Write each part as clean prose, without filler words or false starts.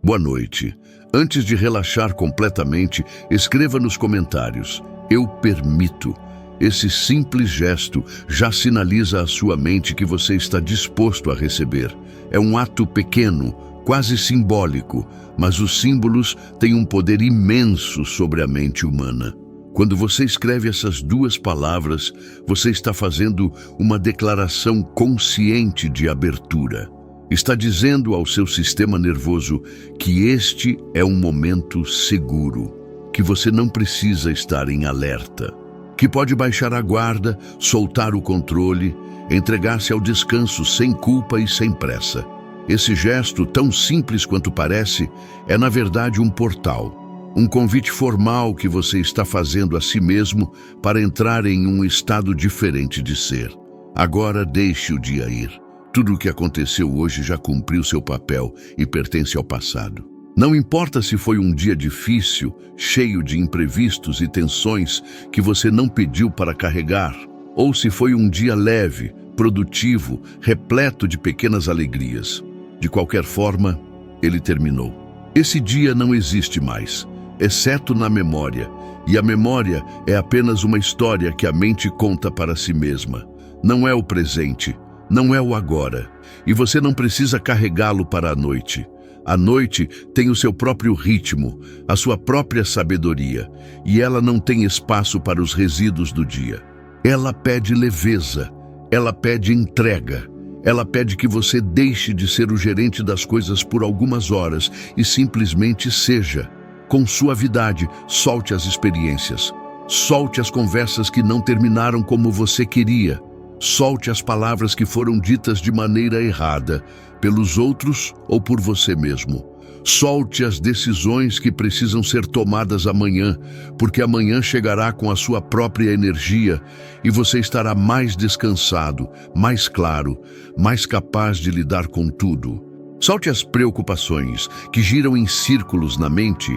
Boa noite. Antes de relaxar completamente, escreva nos comentários: eu permito. Esse simples gesto já sinaliza à sua mente que você está disposto a receber. É um ato pequeno, quase simbólico, mas os símbolos têm um poder imenso sobre a mente humana. Quando você escreve essas duas palavras, você está fazendo uma declaração consciente de abertura. Está dizendo ao seu sistema nervoso que este é um momento seguro, que você não precisa estar em alerta, que pode baixar a guarda, soltar o controle, entregar-se ao descanso sem culpa e sem pressa. Esse gesto, tão simples quanto parece, é na verdade um portal. Um convite formal que você está fazendo a si mesmo para entrar em um estado diferente de ser. Agora deixe o dia ir. Tudo o que aconteceu hoje já cumpriu seu papel e pertence ao passado. Não importa se foi um dia difícil, cheio de imprevistos e tensões que você não pediu para carregar, ou se foi um dia leve, produtivo, repleto de pequenas alegrias. De qualquer forma, ele terminou. Esse dia não existe mais, exceto na memória, e a memória é apenas uma história que a mente conta para si mesma. Não é o presente, não é o agora, e você não precisa carregá-lo para a noite. A noite tem o seu próprio ritmo, a sua própria sabedoria, e ela não tem espaço para os resíduos do dia. Ela pede leveza, ela pede entrega, ela pede que você deixe de ser o gerente das coisas por algumas horas e simplesmente seja. Com suavidade, solte as experiências. Solte as conversas que não terminaram como você queria. Solte as palavras que foram ditas de maneira errada, pelos outros ou por você mesmo. Solte as decisões que precisam ser tomadas amanhã, porque amanhã chegará com a sua própria energia e você estará mais descansado, mais claro, mais capaz de lidar com tudo. Solte as preocupações que giram em círculos na mente,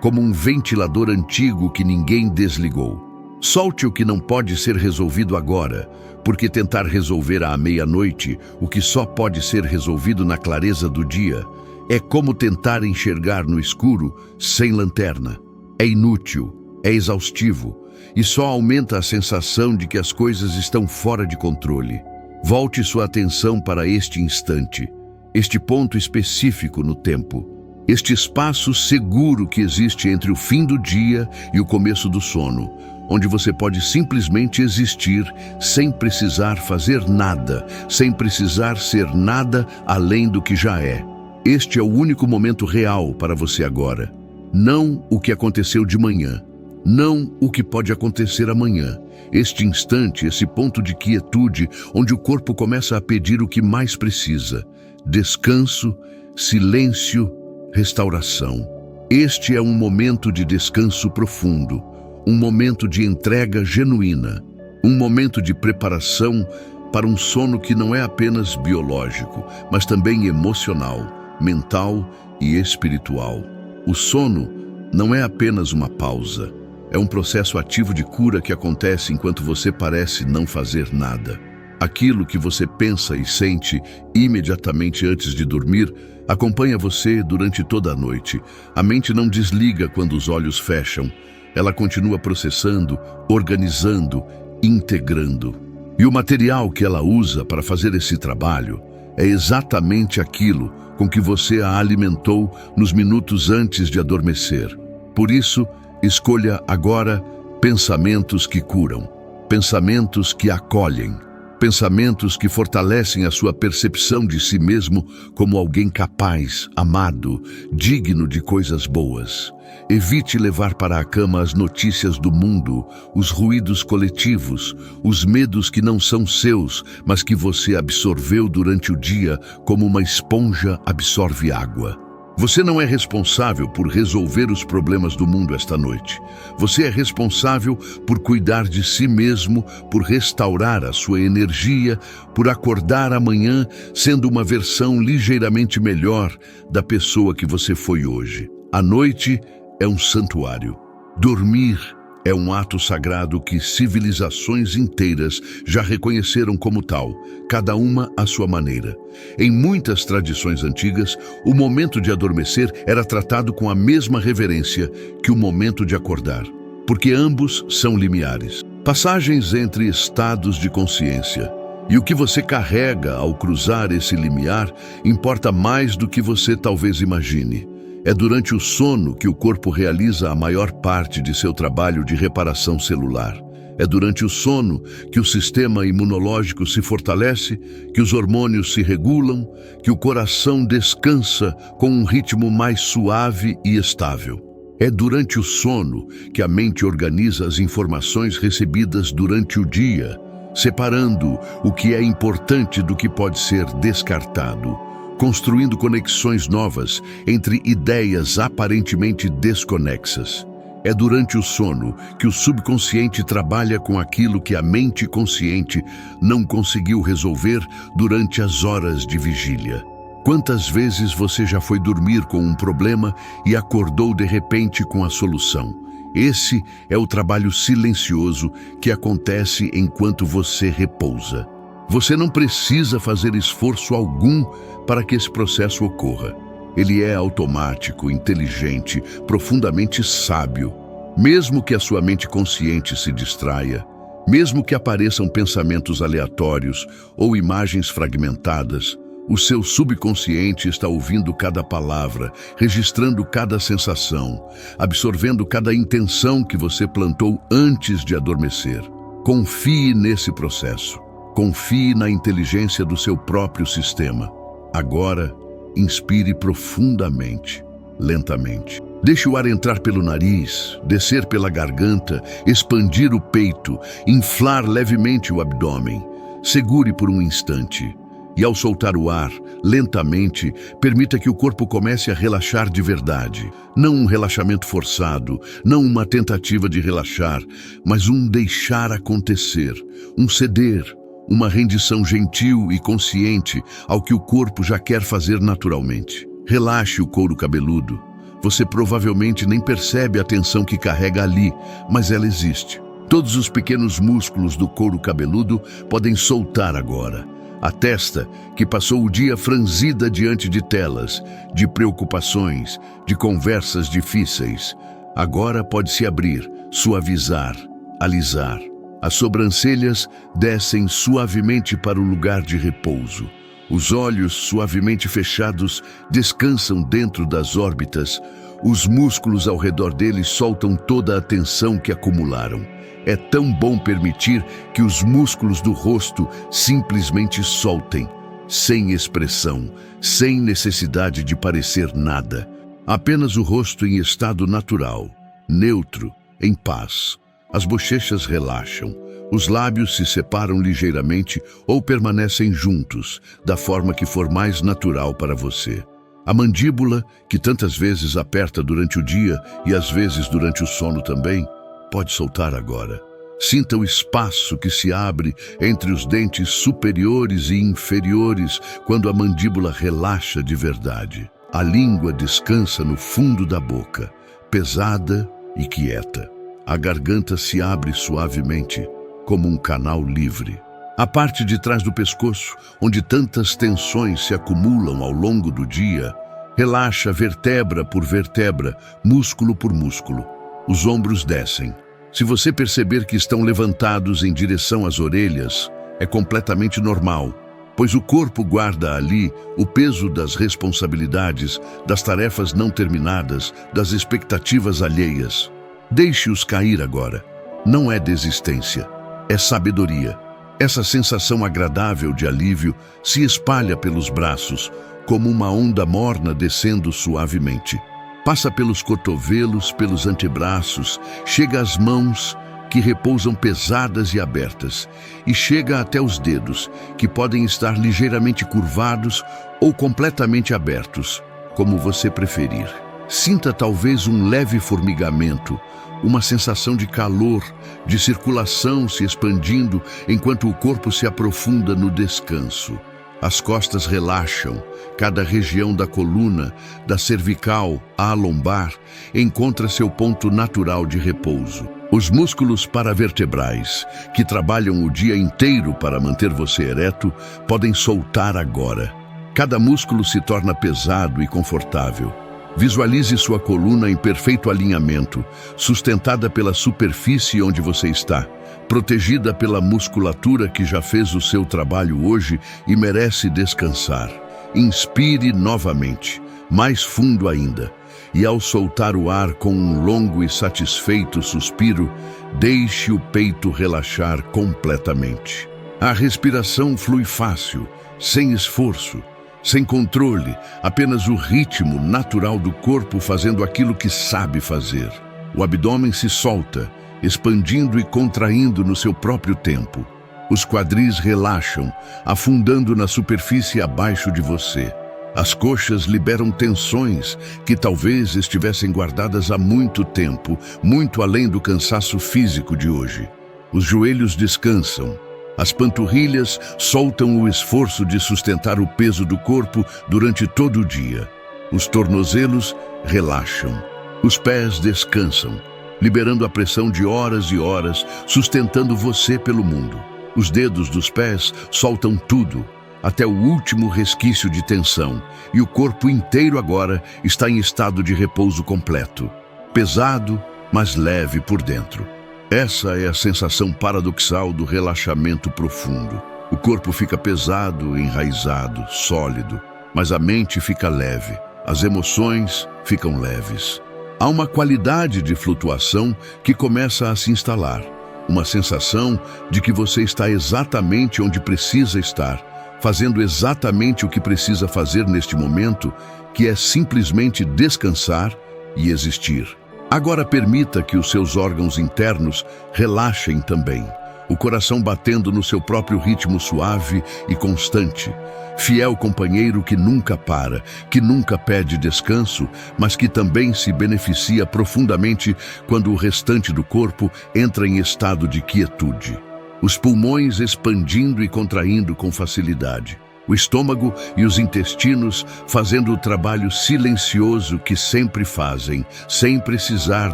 como um ventilador antigo que ninguém desligou. Solte o que não pode ser resolvido agora, porque tentar resolver à meia-noite o que só pode ser resolvido na clareza do dia é como tentar enxergar no escuro sem lanterna. É inútil, é exaustivo e só aumenta a sensação de que as coisas estão fora de controle. Volte sua atenção para este instante, este ponto específico no tempo, este espaço seguro que existe entre o fim do dia e o começo do sono, onde você pode simplesmente existir sem precisar fazer nada, sem precisar ser nada além do que já é. Este é o único momento real para você agora. Não o que aconteceu de manhã, não o que pode acontecer amanhã. Este instante, esse ponto de quietude, onde o corpo começa a pedir o que mais precisa: descanso, silêncio, restauração. Este é um momento de descanso profundo, um momento de entrega genuína, um momento de preparação para um sono que não é apenas biológico, mas também emocional, mental e espiritual. O sono não é apenas uma pausa, é um processo ativo de cura que acontece enquanto você parece não fazer nada. Aquilo que você pensa e sente imediatamente antes de dormir acompanha você durante toda a noite. A mente não desliga quando os olhos fecham. Ela continua processando, organizando, integrando. E o material que ela usa para fazer esse trabalho é exatamente aquilo com que você a alimentou nos minutos antes de adormecer. Por isso, escolha agora pensamentos que curam, pensamentos que acolhem, pensamentos que fortalecem a sua percepção de si mesmo como alguém capaz, amado, digno de coisas boas. Evite levar para a cama as notícias do mundo, os ruídos coletivos, os medos que não são seus, mas que você absorveu durante o dia como uma esponja absorve água. Você não é responsável por resolver os problemas do mundo esta noite. Você é responsável por cuidar de si mesmo, por restaurar a sua energia, por acordar amanhã sendo uma versão ligeiramente melhor da pessoa que você foi hoje. A noite é um santuário. Dormir É um ato sagrado que civilizações inteiras já reconheceram como tal, cada uma à sua maneira. Em muitas tradições antigas, o momento de adormecer era tratado com a mesma reverência que o momento de acordar, porque ambos são limiares, passagens entre estados de consciência. E o que você carrega ao cruzar esse limiar importa mais do que você talvez imagine. É durante o sono que o corpo realiza a maior parte de seu trabalho de reparação celular. É durante o sono que o sistema imunológico se fortalece, que os hormônios se regulam, que o coração descansa com um ritmo mais suave e estável. É durante o sono que a mente organiza as informações recebidas durante o dia, separando o que é importante do que pode ser descartado, construindo conexões novas entre ideias aparentemente desconexas. É durante o sono que o subconsciente trabalha com aquilo que a mente consciente não conseguiu resolver durante as horas de vigília. Quantas vezes você já foi dormir com um problema e acordou de repente com a solução? Esse é o trabalho silencioso que acontece enquanto você repousa. Você não precisa fazer esforço algum para que esse processo ocorra. Ele é automático, inteligente, profundamente sábio. Mesmo que a sua mente consciente se distraia, mesmo que apareçam pensamentos aleatórios ou imagens fragmentadas, o seu subconsciente está ouvindo cada palavra, registrando cada sensação, absorvendo cada intenção que você plantou antes de adormecer. Confie nesse processo. Confie na inteligência do seu próprio sistema. Agora, inspire profundamente, lentamente. Deixe o ar entrar pelo nariz, descer pela garganta, expandir o peito, inflar levemente o abdômen. Segure por um instante. E ao soltar o ar, lentamente, permita que o corpo comece a relaxar de verdade. Não um relaxamento forçado, não uma tentativa de relaxar, mas um deixar acontecer, um ceder, uma rendição gentil e consciente ao que o corpo já quer fazer naturalmente. Relaxe o couro cabeludo. Você provavelmente nem percebe a tensão que carrega ali, mas ela existe. Todos os pequenos músculos do couro cabeludo podem soltar agora. A testa, que passou o dia franzida diante de telas, de preocupações, de conversas difíceis, agora pode se abrir, suavizar, alisar. As sobrancelhas descem suavemente para o lugar de repouso. Os olhos, suavemente fechados, descansam dentro das órbitas. Os músculos ao redor deles soltam toda a tensão que acumularam. É tão bom permitir que os músculos do rosto simplesmente soltem, sem expressão, sem necessidade de parecer nada. Apenas o rosto em estado natural, neutro, em paz. As bochechas relaxam, os lábios se separam ligeiramente ou permanecem juntos, da forma que for mais natural para você. A mandíbula, que tantas vezes aperta durante o dia e às vezes durante o sono também, pode soltar agora. Sinta o espaço que se abre entre os dentes superiores e inferiores quando a mandíbula relaxa de verdade. A língua descansa no fundo da boca, pesada e quieta. A garganta se abre suavemente, como um canal livre. A parte de trás do pescoço, onde tantas tensões se acumulam ao longo do dia, relaxa vértebra por vértebra, músculo por músculo. Os ombros descem. Se você perceber que estão levantados em direção às orelhas, é completamente normal, pois o corpo guarda ali o peso das responsabilidades, das tarefas não terminadas, das expectativas alheias. Deixe-os cair agora. Não é desistência, é sabedoria. Essa sensação agradável de alívio se espalha pelos braços, como uma onda morna descendo suavemente. Passa pelos cotovelos, pelos antebraços, chega às mãos, que repousam pesadas e abertas, e chega até os dedos, que podem estar ligeiramente curvados ou completamente abertos, como você preferir. Sinta talvez um leve formigamento, uma sensação de calor, de circulação se expandindo enquanto o corpo se aprofunda no descanso. As costas relaxam, cada região da coluna, da cervical à lombar, encontra seu ponto natural de repouso. Os músculos paravertebrais, que trabalham o dia inteiro para manter você ereto, podem soltar agora. Cada músculo se torna pesado e confortável. Visualize sua coluna em perfeito alinhamento, sustentada pela superfície onde você está, protegida pela musculatura que já fez o seu trabalho hoje e merece descansar. Inspire novamente, mais fundo ainda, e ao soltar o ar com um longo e satisfeito suspiro, deixe o peito relaxar completamente. A respiração flui fácil, sem esforço, sem controle, apenas o ritmo natural do corpo fazendo aquilo que sabe fazer. O abdômen se solta, expandindo e contraindo no seu próprio tempo. Os quadris relaxam, afundando na superfície abaixo de você. As coxas liberam tensões que talvez estivessem guardadas há muito tempo, muito além do cansaço físico de hoje. Os joelhos descansam. As panturrilhas soltam o esforço de sustentar o peso do corpo durante todo o dia. Os tornozelos relaxam. Os pés descansam, liberando a pressão de horas e horas, sustentando você pelo mundo. Os dedos dos pés soltam tudo, até o último resquício de tensão, e o corpo inteiro agora está em estado de repouso completo. Pesado, mas leve por dentro. Essa é a sensação paradoxal do relaxamento profundo. O corpo fica pesado, enraizado, sólido, mas a mente fica leve, as emoções ficam leves. Há uma qualidade de flutuação que começa a se instalar, uma sensação de que você está exatamente onde precisa estar, fazendo exatamente o que precisa fazer neste momento, que é simplesmente descansar e existir. Agora permita que os seus órgãos internos relaxem também, o coração batendo no seu próprio ritmo suave e constante, fiel companheiro que nunca para, que nunca pede descanso, mas que também se beneficia profundamente quando o restante do corpo entra em estado de quietude. Os pulmões expandindo e contraindo com facilidade. O estômago e os intestinos fazendo o trabalho silencioso que sempre fazem, sem precisar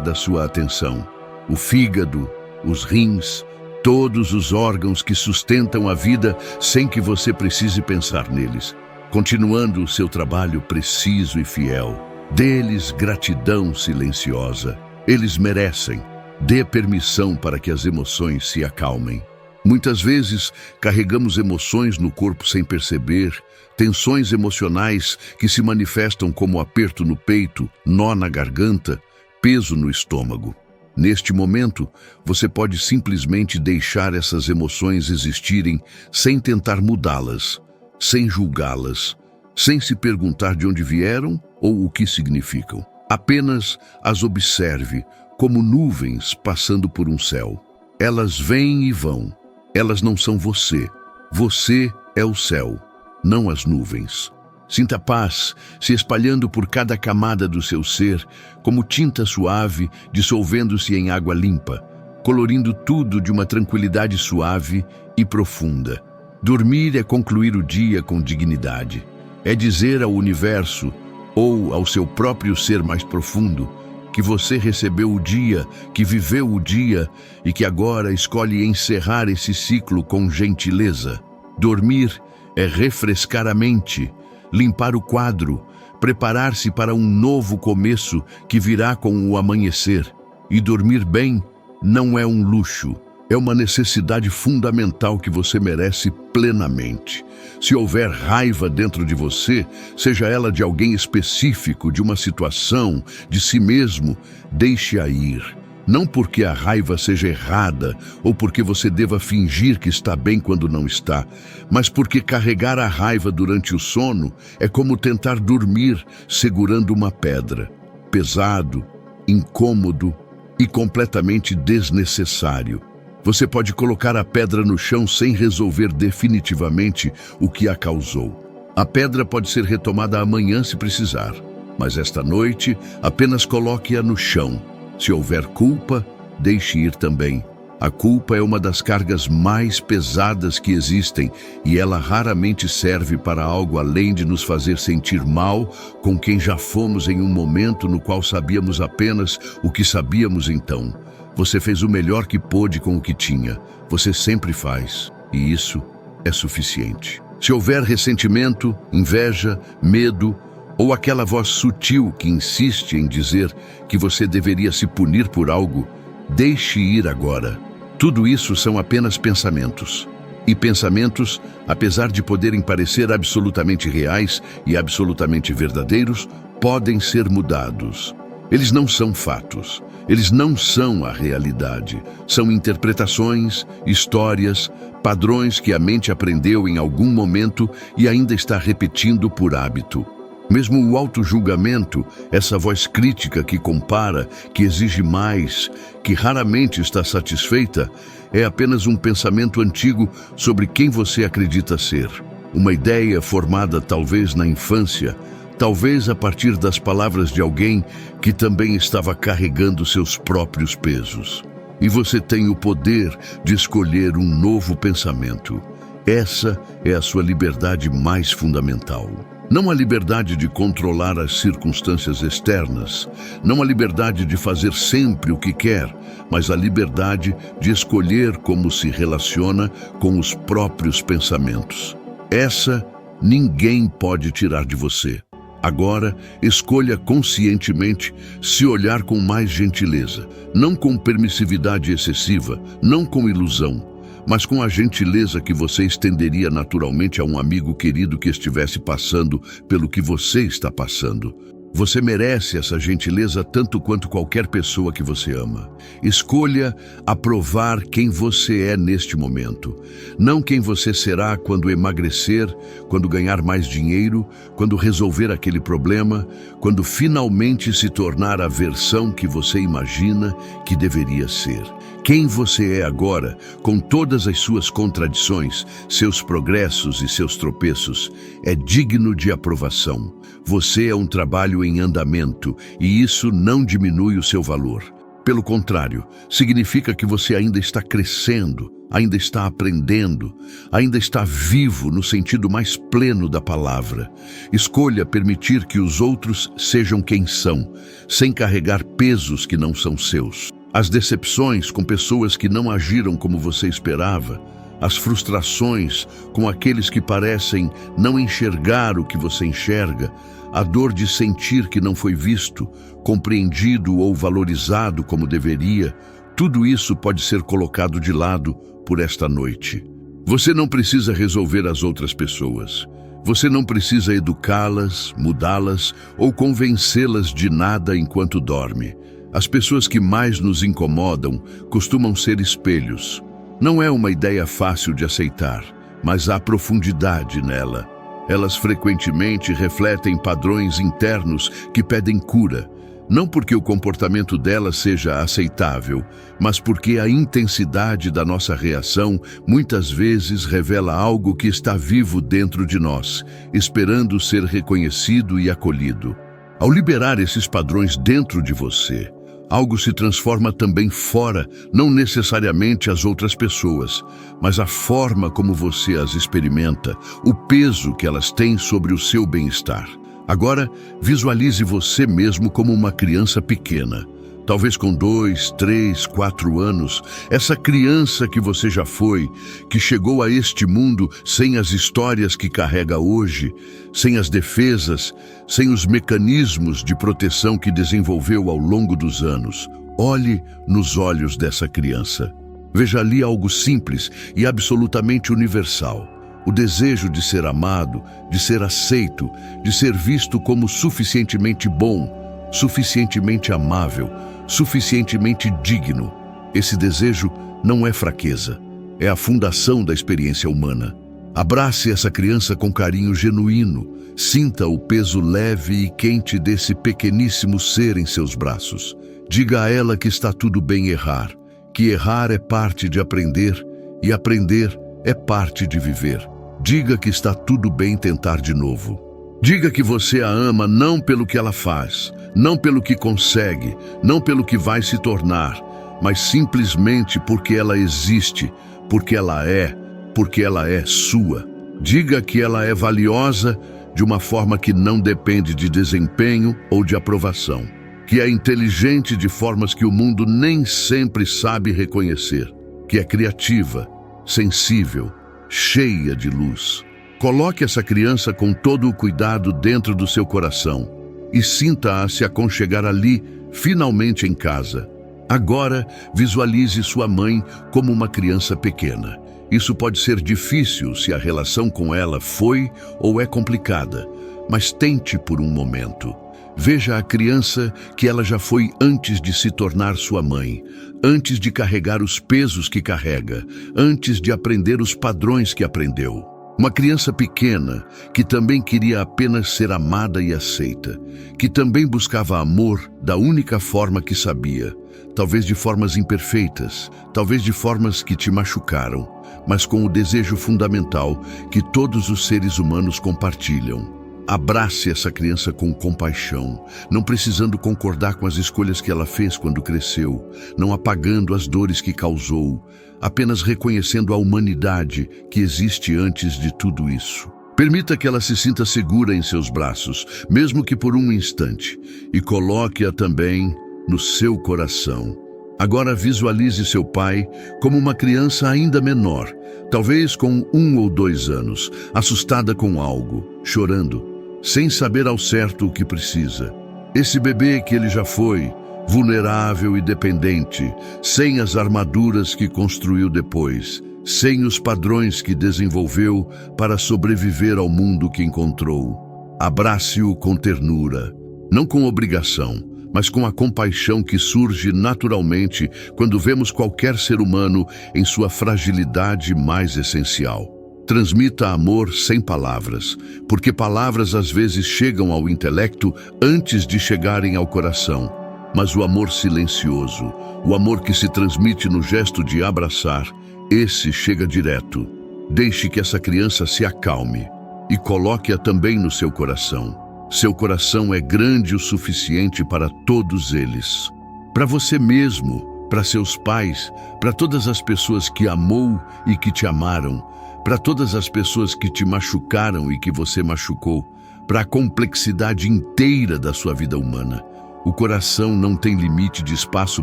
da sua atenção. O fígado, os rins, todos os órgãos que sustentam a vida sem que você precise pensar neles, continuando o seu trabalho preciso e fiel. Dê-lhes gratidão silenciosa. Eles merecem. Dê permissão para que as emoções se acalmem. Muitas vezes, carregamos emoções no corpo sem perceber, tensões emocionais que se manifestam como aperto no peito, nó na garganta, peso no estômago. Neste momento, você pode simplesmente deixar essas emoções existirem sem tentar mudá-las, sem julgá-las, sem se perguntar de onde vieram ou o que significam. Apenas as observe como nuvens passando por um céu. Elas vêm e vão. Elas não são você. Você é o céu, não as nuvens. Sinta paz se espalhando por cada camada do seu ser, como tinta suave dissolvendo-se em água limpa, colorindo tudo de uma tranquilidade suave e profunda. Dormir é concluir o dia com dignidade. É dizer ao universo, ou ao seu próprio ser mais profundo, que você recebeu o dia, que viveu o dia e que agora escolhe encerrar esse ciclo com gentileza. Dormir é refrescar a mente, limpar o quadro, preparar-se para um novo começo que virá com o amanhecer. E dormir bem não é um luxo, é uma necessidade fundamental que você merece plenamente. Se houver raiva dentro de você, seja ela de alguém específico, de uma situação, de si mesmo, deixe-a ir. Não porque a raiva seja errada ou porque você deva fingir que está bem quando não está, mas porque carregar a raiva durante o sono é como tentar dormir segurando uma pedra. Pesado, incômodo e completamente desnecessário. Você pode colocar a pedra no chão sem resolver definitivamente o que a causou. A pedra pode ser retomada amanhã se precisar, mas esta noite apenas coloque-a no chão. Se houver culpa, deixe ir também. A culpa é uma das cargas mais pesadas que existem e ela raramente serve para algo além de nos fazer sentir mal com quem já fomos em um momento no qual sabíamos apenas o que sabíamos então. Você fez o melhor que pôde com o que tinha. Você sempre faz, e isso é suficiente. Se houver ressentimento, inveja, medo ou aquela voz sutil que insiste em dizer que você deveria se punir por algo, deixe ir agora. Tudo isso são apenas pensamentos. E pensamentos, apesar de poderem parecer absolutamente reais e absolutamente verdadeiros, podem ser mudados. Eles não são fatos. Eles não são a realidade. São interpretações, histórias, padrões que a mente aprendeu em algum momento e ainda está repetindo por hábito. Mesmo o auto-julgamento, essa voz crítica que compara, que exige mais, que raramente está satisfeita, é apenas um pensamento antigo sobre quem você acredita ser. Uma ideia formada talvez na infância, talvez a partir das palavras de alguém que também estava carregando seus próprios pesos. E você tem o poder de escolher um novo pensamento. Essa é a sua liberdade mais fundamental. Não a liberdade de controlar as circunstâncias externas, não a liberdade de fazer sempre o que quer, mas a liberdade de escolher como se relaciona com os próprios pensamentos. Essa ninguém pode tirar de você. Agora, escolha conscientemente se olhar com mais gentileza, não com permissividade excessiva, não com ilusão, mas com a gentileza que você estenderia naturalmente a um amigo querido que estivesse passando pelo que você está passando. Você merece essa gentileza tanto quanto qualquer pessoa que você ama. Escolha aprovar quem você é neste momento, não quem você será quando emagrecer, quando ganhar mais dinheiro, quando resolver aquele problema, quando finalmente se tornar a versão que você imagina que deveria ser. Quem você é agora, com todas as suas contradições, seus progressos e seus tropeços, é digno de aprovação. Você é um trabalho em andamento e isso não diminui o seu valor. Pelo contrário, significa que você ainda está crescendo, ainda está aprendendo, ainda está vivo no sentido mais pleno da palavra. Escolha permitir que os outros sejam quem são, sem carregar pesos que não são seus. As decepções com pessoas que não agiram como você esperava, as frustrações com aqueles que parecem não enxergar o que você enxerga, a dor de sentir que não foi visto, compreendido ou valorizado como deveria, tudo isso pode ser colocado de lado por esta noite. Você não precisa resolver as outras pessoas. Você não precisa educá-las, mudá-las ou convencê-las de nada enquanto dorme. As pessoas que mais nos incomodam costumam ser espelhos. Não é uma ideia fácil de aceitar, mas há profundidade nela. Elas frequentemente refletem padrões internos que pedem cura, não porque o comportamento delas seja aceitável, mas porque a intensidade da nossa reação muitas vezes revela algo que está vivo dentro de nós, esperando ser reconhecido e acolhido. Ao liberar esses padrões dentro de você, algo se transforma também fora, não necessariamente as outras pessoas, mas a forma como você as experimenta, o peso que elas têm sobre o seu bem-estar. Agora, visualize você mesmo como uma criança pequena, talvez com 2, 3, 4 anos, essa criança que você já foi, que chegou a este mundo sem as histórias que carrega hoje, sem as defesas, sem os mecanismos de proteção que desenvolveu ao longo dos anos. Olhe nos olhos dessa criança. Veja ali algo simples e absolutamente universal. O desejo de ser amado, de ser aceito, de ser visto como suficientemente bom, suficientemente amável, suficientemente digno. Esse desejo não é fraqueza, é a fundação da experiência humana. Abrace essa criança com carinho genuíno, sinta o peso leve e quente desse pequeníssimo ser em seus braços. Diga a ela que está tudo bem errar, que errar é parte de aprender e aprender é parte de viver. Diga que está tudo bem tentar de novo. Diga que você a ama não pelo que ela faz, não pelo que consegue, não pelo que vai se tornar, mas simplesmente porque ela existe, porque ela é sua. Diga que ela é valiosa de uma forma que não depende de desempenho ou de aprovação. que é inteligente de formas que o mundo nem sempre sabe reconhecer, que é criativa, sensível, cheia de luz. Coloque essa criança com todo o cuidado dentro do seu coração e sinta-a se aconchegar ali, finalmente em casa. Agora, visualize sua mãe como uma criança pequena. Isso pode ser difícil se a relação com ela foi ou é complicada, mas tente por um momento. Veja a criança que ela já foi antes de se tornar sua mãe, antes de carregar os pesos que carrega, antes de aprender os padrões que aprendeu. Uma criança pequena que também queria apenas ser amada e aceita, que também buscava amor da única forma que sabia, talvez de formas imperfeitas, talvez de formas que te machucaram, mas com o desejo fundamental que todos os seres humanos compartilham. Abrace essa criança com compaixão, não precisando concordar com as escolhas que ela fez quando cresceu, não apagando as dores que causou, apenas reconhecendo a humanidade que existe antes de tudo isso. Permita que ela se sinta segura em seus braços, mesmo que por um instante, e coloque-a também no seu coração. Agora visualize seu pai como uma criança ainda menor, talvez com 1 ou 2 anos, assustada com algo, chorando, sem saber ao certo o que precisa. Esse bebê que ele já foi, vulnerável e dependente, sem as armaduras que construiu depois, sem os padrões que desenvolveu para sobreviver ao mundo que encontrou. Abrace-o com ternura, não com obrigação, mas com a compaixão que surge naturalmente quando vemos qualquer ser humano em sua fragilidade mais essencial. Transmita amor sem palavras, porque palavras às vezes chegam ao intelecto antes de chegarem ao coração. Mas o amor silencioso, o amor que se transmite no gesto de abraçar, esse chega direto. Deixe que essa criança se acalme e coloque-a também no seu coração. Seu coração é grande o suficiente para todos eles. Para você mesmo, para seus pais, para todas as pessoas que amou e que te amaram, para todas as pessoas que te machucaram e que você machucou, para a complexidade inteira da sua vida humana. O coração não tem limite de espaço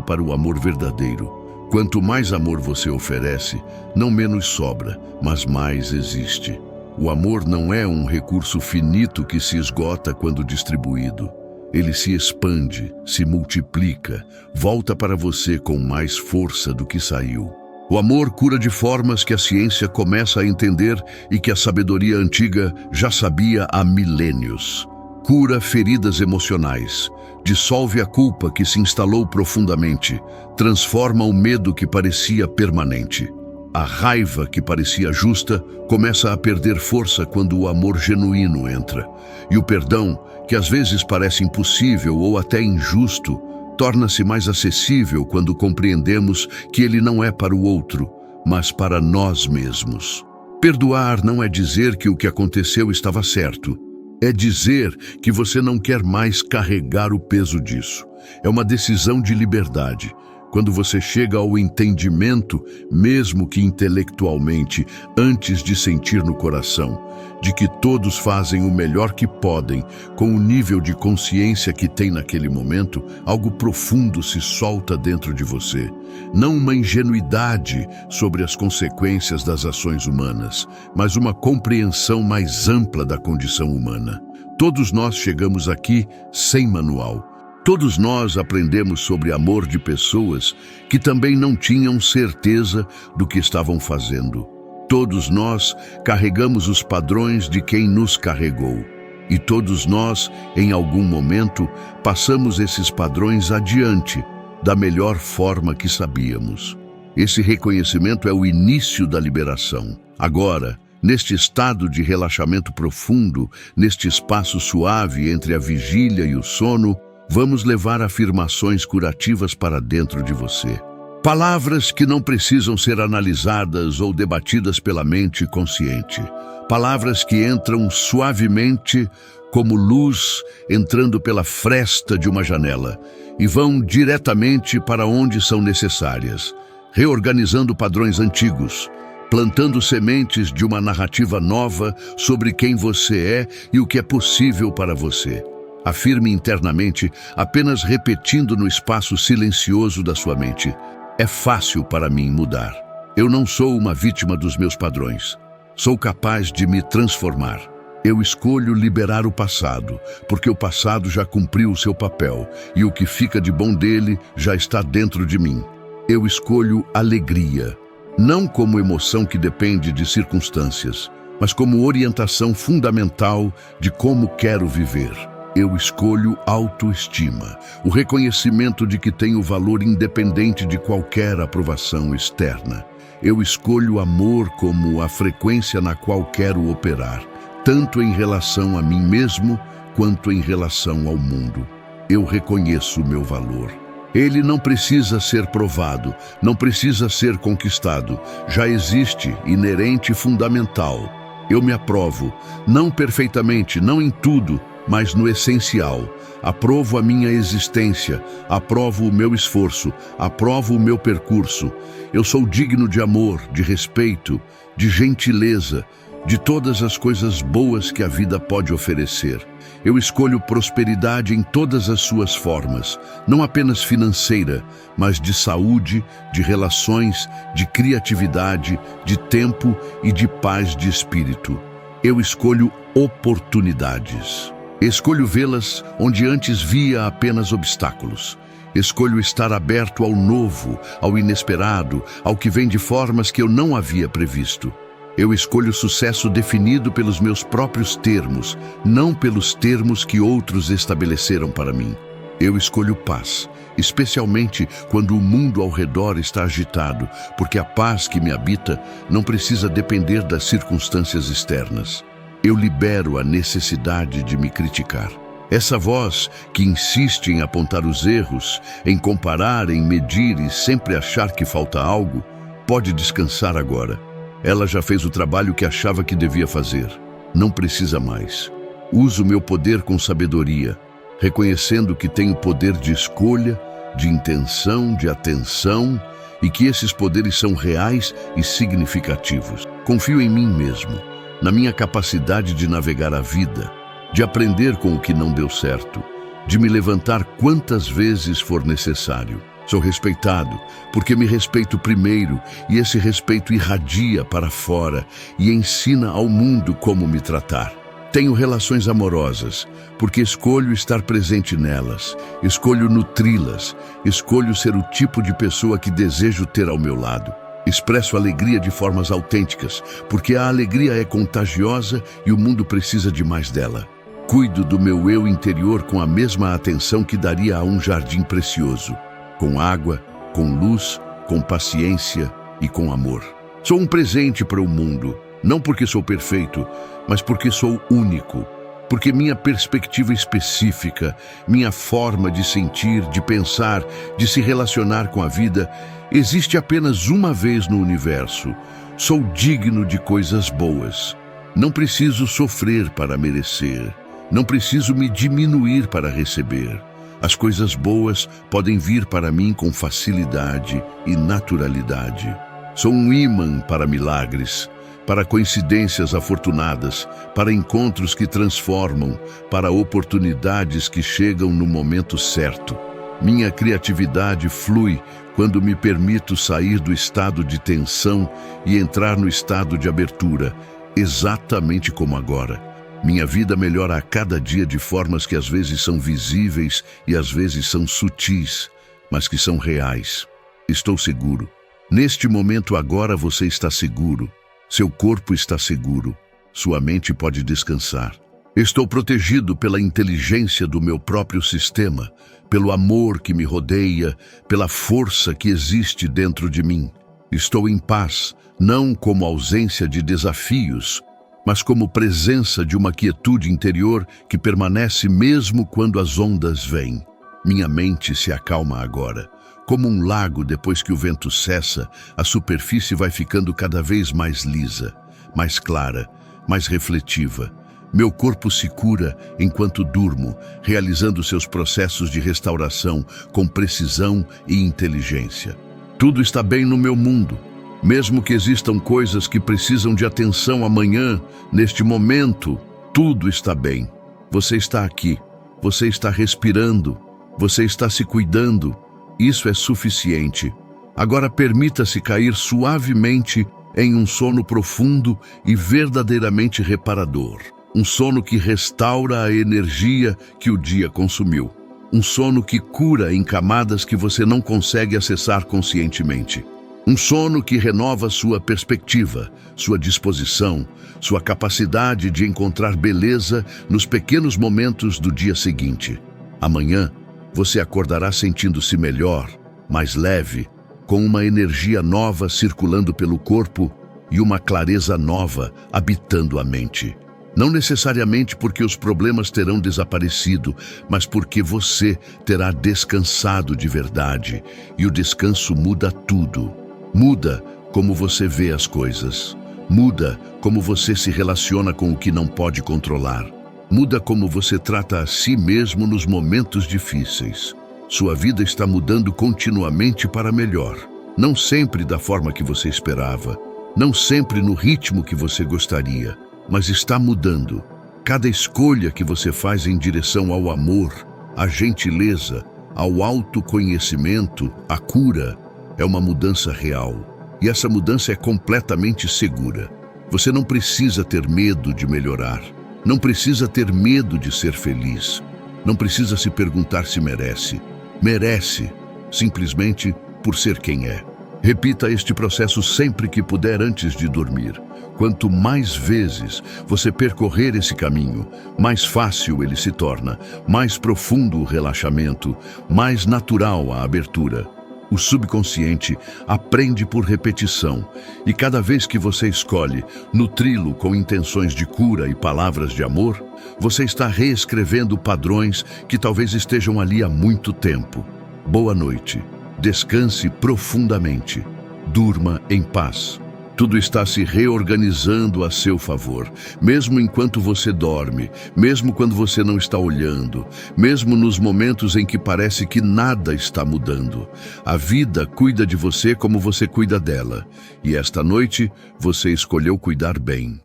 para o amor verdadeiro. Quanto mais amor você oferece, não menos sobra, mas mais existe. O amor não é um recurso finito que se esgota quando distribuído. Ele se expande, se multiplica, volta para você com mais força do que saiu. O amor cura de formas que a ciência começa a entender e que a sabedoria antiga já sabia há milênios. Cura feridas emocionais, dissolve a culpa que se instalou profundamente, transforma o medo que parecia permanente. A raiva que parecia justa começa a perder força quando o amor genuíno entra. E o perdão, que às vezes parece impossível ou até injusto, torna-se mais acessível quando compreendemos que ele não é para o outro, mas para nós mesmos. Perdoar não é dizer que o que aconteceu estava certo. É dizer que você não quer mais carregar o peso disso. É uma decisão de liberdade. Quando você chega ao entendimento, mesmo que intelectualmente, antes de sentir no coração, de que todos fazem o melhor que podem, com o nível de consciência que tem naquele momento, algo profundo se solta dentro de você. Não uma ingenuidade sobre as consequências das ações humanas, mas uma compreensão mais ampla da condição humana. Todos nós chegamos aqui sem manual. Todos nós aprendemos sobre amor de pessoas que também não tinham certeza do que estavam fazendo. Todos nós carregamos os padrões de quem nos carregou. E todos nós, em algum momento, passamos esses padrões adiante, da melhor forma que sabíamos. Esse reconhecimento é o início da liberação. Agora, neste estado de relaxamento profundo, neste espaço suave entre a vigília e o sono, vamos levar afirmações curativas para dentro de você. Palavras que não precisam ser analisadas ou debatidas pela mente consciente. Palavras que entram suavemente como luz entrando pela fresta de uma janela e vão diretamente para onde são necessárias, reorganizando padrões antigos, plantando sementes de uma narrativa nova sobre quem você é e o que é possível para você. Afirme internamente, apenas repetindo no espaço silencioso da sua mente: é fácil para mim mudar. Eu não sou uma vítima dos meus padrões. Sou capaz de me transformar. Eu escolho liberar o passado, porque o passado já cumpriu o seu papel e o que fica de bom dele já está dentro de mim. Eu escolho alegria, não como emoção que depende de circunstâncias, mas como orientação fundamental de como quero viver. Eu escolho autoestima, o reconhecimento de que tenho valor independente de qualquer aprovação externa. Eu escolho amor como a frequência na qual quero operar, tanto em relação a mim mesmo quanto em relação ao mundo. Eu reconheço o meu valor. Ele não precisa ser provado, não precisa ser conquistado. Já existe, inerente e fundamental. Eu me aprovo, não perfeitamente, não em tudo, mas no essencial. Aprovo a minha existência, aprovo o meu esforço, aprovo o meu percurso. Eu sou digno de amor, de respeito, de gentileza, de todas as coisas boas que a vida pode oferecer. Eu escolho prosperidade em todas as suas formas, não apenas financeira, mas de saúde, de relações, de criatividade, de tempo e de paz de espírito. Eu escolho oportunidades. Escolho vê-las onde antes via apenas obstáculos. Escolho estar aberto ao novo, ao inesperado, ao que vem de formas que eu não havia previsto. Eu escolho sucesso definido pelos meus próprios termos, não pelos termos que outros estabeleceram para mim. Eu escolho paz, especialmente quando o mundo ao redor está agitado, porque a paz que me habita não precisa depender das circunstâncias externas. Eu libero a necessidade de me criticar. Essa voz que insiste em apontar os erros, em comparar, em medir e sempre achar que falta algo, pode descansar agora. Ela já fez o trabalho que achava que devia fazer. Não precisa mais. Uso meu poder com sabedoria, reconhecendo que tenho poder de escolha, de intenção, de atenção e que esses poderes são reais e significativos. Confio em mim mesmo, na minha capacidade de navegar a vida, de aprender com o que não deu certo, de me levantar quantas vezes for necessário. Sou respeitado, porque me respeito primeiro, e esse respeito irradia para fora e ensina ao mundo como me tratar. Tenho relações amorosas, porque escolho estar presente nelas, escolho nutri-las, escolho ser o tipo de pessoa que desejo ter ao meu lado. Expresso alegria de formas autênticas, porque a alegria é contagiosa e o mundo precisa de mais dela. Cuido do meu eu interior com a mesma atenção que daria a um jardim precioso, com água, com luz, com paciência e com amor. Sou um presente para o mundo, não porque sou perfeito, mas porque sou único, porque minha perspectiva específica, minha forma de sentir, de pensar, de se relacionar com a vida, existe apenas uma vez no universo. Sou digno de coisas boas. Não preciso sofrer para merecer. Não preciso me diminuir para receber. As coisas boas podem vir para mim com facilidade e naturalidade. Sou um ímã para milagres, para coincidências afortunadas, para encontros que transformam, para oportunidades que chegam no momento certo. Minha criatividade flui quando me permito sair do estado de tensão e entrar no estado de abertura, exatamente como agora. Minha vida melhora a cada dia de formas que às vezes são visíveis e às vezes são sutis, mas que são reais. Estou seguro. Neste momento agora você está seguro. Seu corpo está seguro. Sua mente pode descansar. Estou protegido pela inteligência do meu próprio sistema, pelo amor que me rodeia, pela força que existe dentro de mim. Estou em paz, não como ausência de desafios, mas como presença de uma quietude interior que permanece mesmo quando as ondas vêm. Minha mente se acalma agora. Como um lago depois que o vento cessa, a superfície vai ficando cada vez mais lisa, mais clara, mais refletiva. Meu corpo se cura enquanto durmo, realizando seus processos de restauração com precisão e inteligência. Tudo está bem no meu mundo. Mesmo que existam coisas que precisam de atenção amanhã, neste momento, tudo está bem. Você está aqui. você está respirando, você está se cuidando. Isso é suficiente. Agora permita-se cair suavemente em um sono profundo e verdadeiramente reparador. Um sono que restaura a energia que o dia consumiu. Um sono que cura em camadas que você não consegue acessar conscientemente. Um sono que renova sua perspectiva, sua disposição, sua capacidade de encontrar beleza nos pequenos momentos do dia seguinte. Amanhã, você acordará sentindo-se melhor, mais leve, com uma energia nova circulando pelo corpo e uma clareza nova habitando a mente. Não necessariamente porque os problemas terão desaparecido, mas porque você terá descansado de verdade. E o descanso muda tudo. Muda como você vê as coisas. Muda como você se relaciona com o que não pode controlar. Muda como você trata a si mesmo nos momentos difíceis. Sua vida está mudando continuamente para melhor. Não sempre da forma que você esperava. Não sempre no ritmo que você gostaria. Mas está mudando. Cada escolha que você faz em direção ao amor, à gentileza, ao autoconhecimento, à cura, é uma mudança real. E essa mudança é completamente segura. Você não precisa ter medo de melhorar. Não precisa ter medo de ser feliz. Não precisa se perguntar se merece. Merece, simplesmente por ser quem é. Repita este processo sempre que puder antes de dormir. Quanto mais vezes você percorrer esse caminho, mais fácil ele se torna, mais profundo o relaxamento, mais natural a abertura. O subconsciente aprende por repetição, e cada vez que você escolhe nutri-lo com intenções de cura e palavras de amor, você está reescrevendo padrões que talvez estejam ali há muito tempo. Boa noite. Descanse profundamente. Durma em paz. Tudo está se reorganizando a seu favor, mesmo enquanto você dorme, mesmo quando você não está olhando, mesmo nos momentos em que parece que nada está mudando. A vida cuida de você como você cuida dela, e esta noite você escolheu cuidar bem.